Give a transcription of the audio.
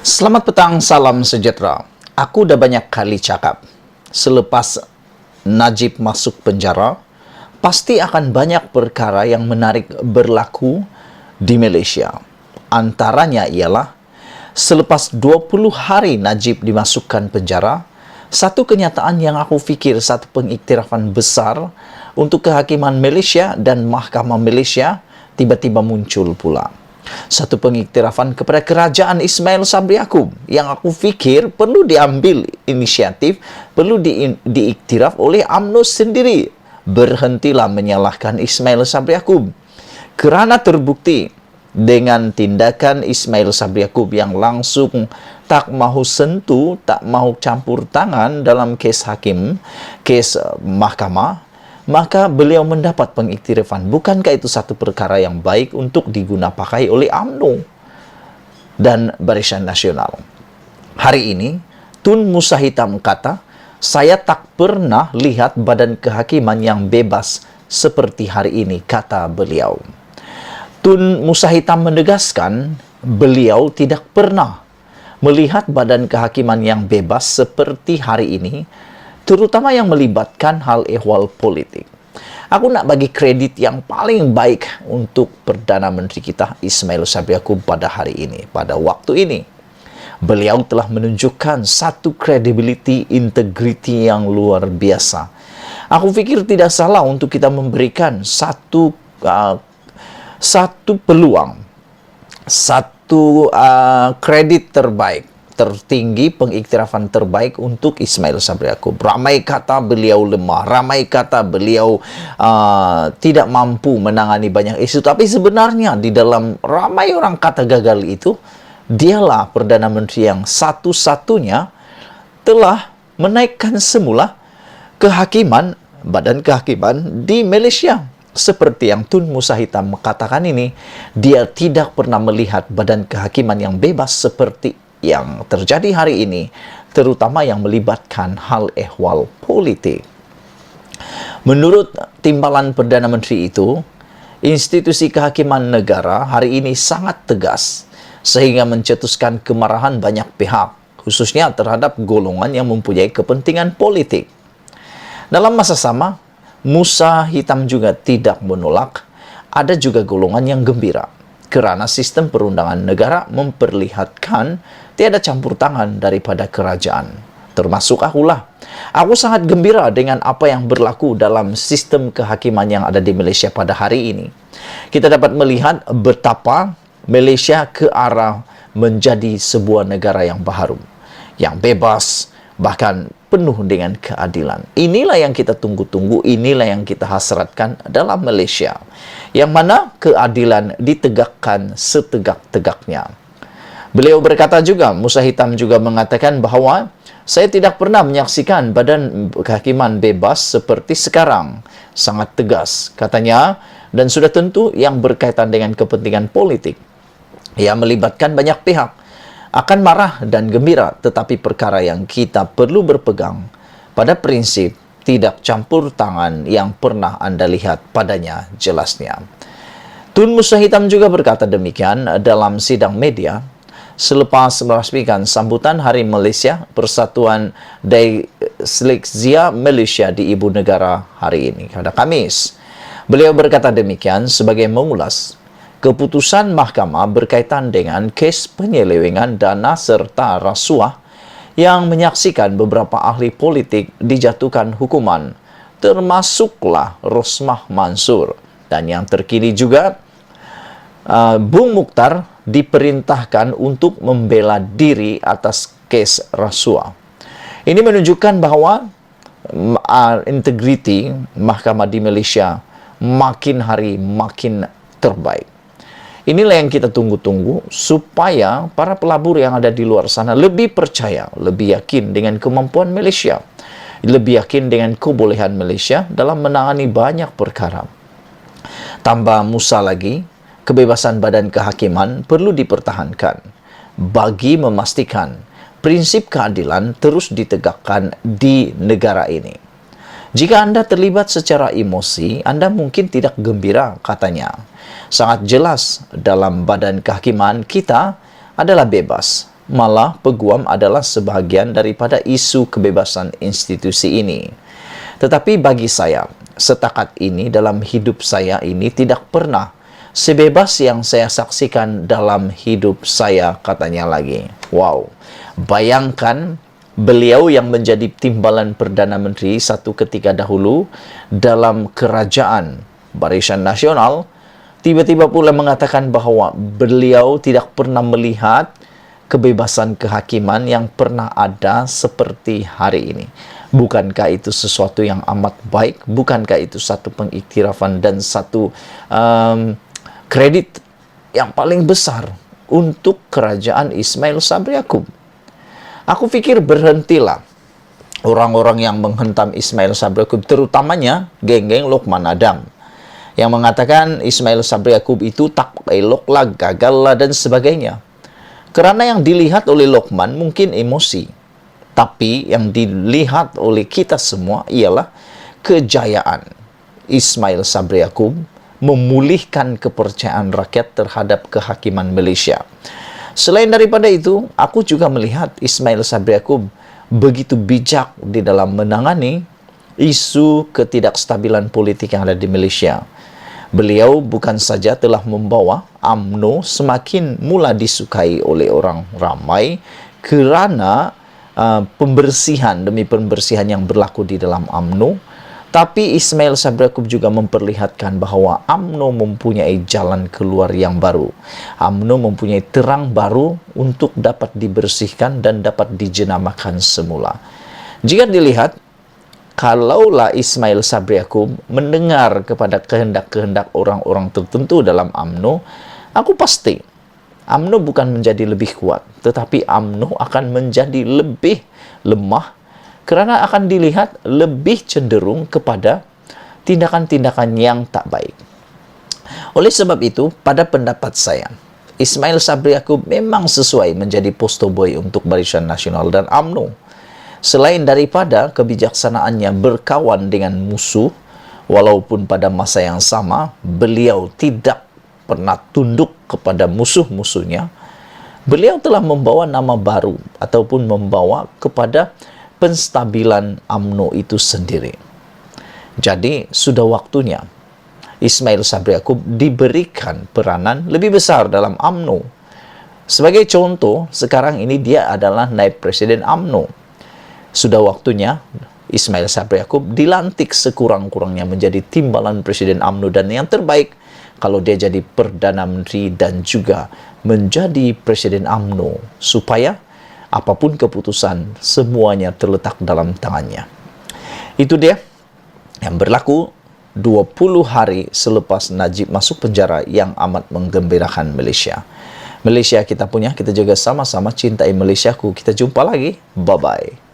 Selamat petang, salam sejahtera. Aku udah banyak kali cakap, selepas Najib masuk penjara, pasti akan banyak perkara yang menarik berlaku di Malaysia. Antaranya ialah, selepas 20 hari Najib dimasukkan penjara, satu kenyataan yang aku fikir satu pengiktirafan besar untuk kehakiman Malaysia dan Mahkamah Malaysia tiba-tiba muncul pula. Satu pengiktirafan kepada kerajaan Ismail Sabri Yaakob yang aku fikir perlu diambil inisiatif, perlu diiktiraf oleh UMNO sendiri. Berhentilah menyalahkan Ismail Sabri Yaakob, kerana terbukti dengan tindakan Ismail Sabri Yaakob yang langsung tak mahu sentuh, tak mahu campur tangan dalam kes hakim, kes mahkamah, maka beliau mendapat pengiktirafan. Bukankah itu satu perkara yang baik untuk digunapakai oleh UMNO dan Barisan Nasional? Hari ini, Tun Musa Hitam kata, saya tak pernah lihat badan kehakiman yang bebas seperti hari ini, kata beliau. Tun Musa Hitam menegaskan, beliau tidak pernah melihat badan kehakiman yang bebas seperti hari ini, terutama yang melibatkan hal ehwal politik. Aku nak bagi kredit yang paling baik untuk Perdana Menteri kita Ismail Sabri Yaakob pada hari ini, pada waktu ini. Beliau telah menunjukkan satu credibility, integriti yang luar biasa. Aku fikir tidak salah untuk kita memberikan satu peluang, satu kredit terbaik, tertinggi, pengiktirafan terbaik untuk Ismail Sabri Yaakob. Ramai kata beliau lemah, ramai kata beliau tidak mampu menangani banyak isu, tapi sebenarnya di dalam ramai orang kata gagal itu, dialah Perdana Menteri yang satu-satunya telah menaikkan semula kehakiman, badan kehakiman di Malaysia. Seperti yang Tun Musa Hitam katakan ini, dia tidak pernah melihat badan kehakiman yang bebas seperti yang terjadi hari ini, terutama yang melibatkan hal ehwal politik. Menurut timbalan Perdana Menteri itu, institusi kehakiman negara hari ini sangat tegas, sehingga mencetuskan kemarahan banyak pihak, khususnya terhadap golongan yang mempunyai kepentingan politik. Dalam masa sama, Musa Hitam juga tidak menolak, ada juga golongan yang gembira, kerana sistem perundangan negara memperlihatkan tiada campur tangan daripada kerajaan. Termasuk akulah. Aku sangat gembira dengan apa yang berlaku dalam sistem kehakiman yang ada di Malaysia pada hari ini. Kita dapat melihat betapa Malaysia ke arah menjadi sebuah negara yang baharu, yang bebas, bahkan penuh dengan keadilan. Inilah yang kita tunggu-tunggu, inilah yang kita hasratkan dalam Malaysia, yang mana keadilan ditegakkan setegak-tegaknya. Beliau berkata juga, Musa Hitam juga mengatakan bahawa saya tidak pernah menyaksikan badan kehakiman bebas seperti sekarang. Sangat tegas, katanya, dan sudah tentu yang berkaitan dengan kepentingan politik, yang melibatkan banyak pihak, akan marah dan gembira, tetapi perkara yang kita perlu berpegang pada prinsip tidak campur tangan yang pernah Anda lihat padanya, jelasnya. Tun Musa Hitam juga berkata demikian dalam sidang media selepas merasmikan sambutan Hari Malaysia Persatuan Dysleksia Malaysia di Ibu Negara hari ini, pada Khamis. Beliau berkata demikian sebagai mengulas keputusan mahkamah berkaitan dengan kes penyelewengan dana serta rasuah yang menyaksikan beberapa ahli politik dijatuhkan hukuman, termasuklah Rosmah Mansur, dan yang terkini juga Bung Mukhtar diperintahkan untuk membela diri atas kes rasuah. Ini menunjukkan bahawa integriti mahkamah di Malaysia makin hari makin terbaik. Inilah yang kita tunggu-tunggu supaya para pelabur yang ada di luar sana lebih percaya, lebih yakin dengan kemampuan Malaysia, lebih yakin dengan kebolehan Malaysia dalam menangani banyak perkara. Tambah Musa lagi, kebebasan badan kehakiman perlu dipertahankan bagi memastikan prinsip keadilan terus ditegakkan di negara ini. Jika Anda terlibat secara emosi, Anda mungkin tidak gembira, katanya. Sangat jelas dalam badan kehakiman kita adalah bebas, malah peguam adalah sebahagian daripada isu kebebasan institusi ini. Tetapi bagi saya, setakat ini dalam hidup saya ini tidak pernah sebebas yang saya saksikan dalam hidup saya, katanya lagi. Wow, bayangkan beliau yang menjadi timbalan Perdana Menteri satu ketika dahulu dalam kerajaan Barisan Nasional, tiba-tiba pula mengatakan bahwa beliau tidak pernah melihat kebebasan kehakiman yang pernah ada seperti hari ini. Bukankah itu sesuatu yang amat baik? Bukankah itu satu pengiktirafan dan satu kredit yang paling besar untuk kerajaan Ismail Sabri Yaakob? Aku pikir berhentilah orang-orang yang menghentam Ismail Sabri Yaakob, terutamanya geng-geng Lokman Adam, yang mengatakan Ismail Sabri Yaakob itu tak elok lah, gagal lah, dan sebagainya. Karena yang dilihat oleh Lokman mungkin emosi, tapi yang dilihat oleh kita semua ialah kejayaan Ismail Sabri Yaakob memulihkan kepercayaan rakyat terhadap kehakiman Malaysia. Selain daripada itu, aku juga melihat Ismail Sabri Yaakob begitu bijak di dalam menangani isu ketidakstabilan politik yang ada di Malaysia. Beliau bukan saja telah membawa UMNO semakin mula disukai oleh orang ramai kerana pembersihan demi pembersihan yang berlaku di dalam UMNO, tapi Ismail Sabri Yaakob juga memperlihatkan bahawa UMNO mempunyai jalan keluar yang baru. UMNO mempunyai terang baru untuk dapat dibersihkan dan dapat dijenamakan semula. Jika dilihat, kalaulah Ismail Sabri Yaakob mendengar kepada kehendak-kehendak orang-orang tertentu dalam UMNO, aku pasti UMNO bukan menjadi lebih kuat, tetapi UMNO akan menjadi lebih lemah kerana akan dilihat lebih cenderung kepada tindakan-tindakan yang tak baik. Oleh sebab itu, pada pendapat saya, Ismail Sabri Yaakob memang sesuai menjadi poster boy untuk Barisan Nasional dan UMNO. Selain daripada kebijaksanaannya berkawan dengan musuh, walaupun pada masa yang sama, beliau tidak pernah tunduk kepada musuh-musuhnya, beliau telah membawa nama baru ataupun membawa kepada penstabilan UMNO itu sendiri. Jadi, sudah waktunya Ismail Sabri Yaakob diberikan peranan lebih besar dalam UMNO. Sebagai contoh, sekarang ini dia adalah naib presiden UMNO. Sudah waktunya Ismail Sabri Yaakob dilantik sekurang-kurangnya menjadi timbalan presiden UMNO, dan yang terbaik kalau dia jadi Perdana Menteri dan juga menjadi presiden UMNO, supaya apapun keputusan, semuanya terletak dalam tangannya. Itu dia yang berlaku 20 hari selepas Najib masuk penjara yang amat menggembirakan Malaysia. Malaysia kita punya, kita jaga sama-sama, cintai Malaysiaku. Kita jumpa lagi. Bye-bye.